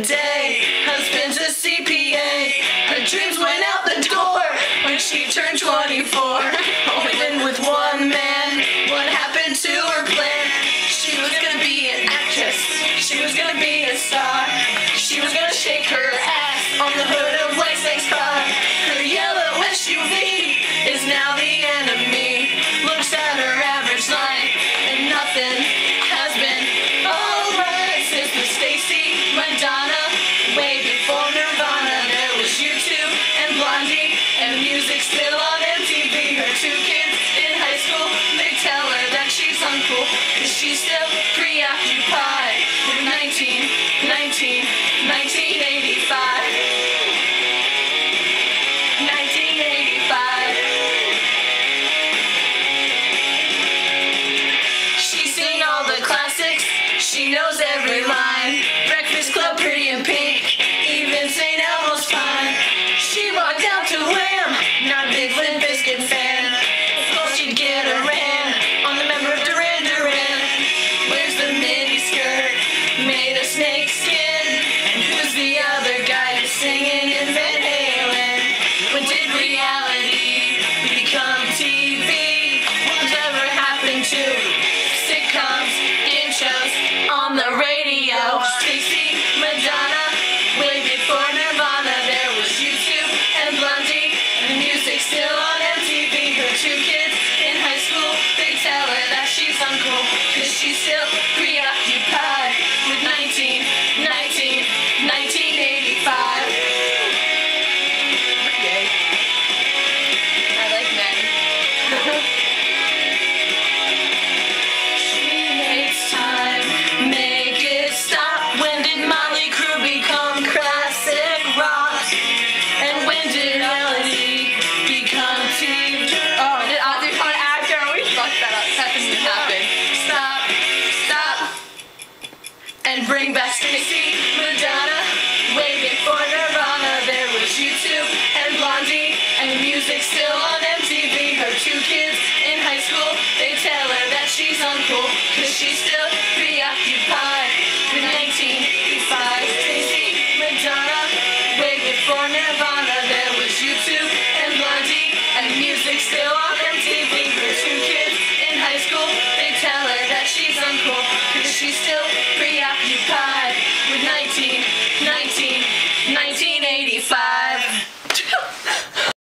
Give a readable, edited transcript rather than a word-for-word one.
day. Husband's a CPA. Her dreams went out the door when she turned 24. Living with one man. What happened to her plan? She was gonna be an actress. She was gonna be a star. She was gonna shake her ass on the hood of Lexus car. Her yellow SUV is now the enemy. Looks at her average life and nothing has been alright since the Stacy Madonna. Way before Nirvana, there was U2 and Blondie, and music still on MTV. Her two kids in high school, they tell her that she's uncool, cause she's still preoccupied with 1985. 1985. She's seen all the classics, she knows every line. Breakfast Club, Pretty in Pink, even St. Elmo's fine. She walked out to Wham, not a big Limp Bizkit fan. Thought she'd get a ran on the member of Duran Duran. Where's the mini skirt made of snake skin? And who's the other guy who's singing in Van Halen? When did reality become TV? Whatever happened to sitcoms, game shows on the radio? Stacy Madonna, way before Nirvana, there was U2 and Blondie, and the music still on MTV. Her two kids in high school, they tell her that she's uncool, cause she's still preoccupied with 1985. Yay. I like men. She hates time, make it stop. When did Motley Crue become classic rock? And when did melody become TV? Oh, did Ozzy become an actor? We fucked that up. That didn't happen. Stop, stop, and bring back Stacy Madonna. Way before Nirvana, there was U2 and Blondie, and the music still on MTV. Her two kids in high school, they tell her that she's uncool, cause she's still preoccupied with 1985. Stacy Madonna, way before Nirvana, there was U2 and Blondie, and the music still on MTV. Her two kids in high school, they tell her that she's uncool, cause she's still preoccupied with 1985.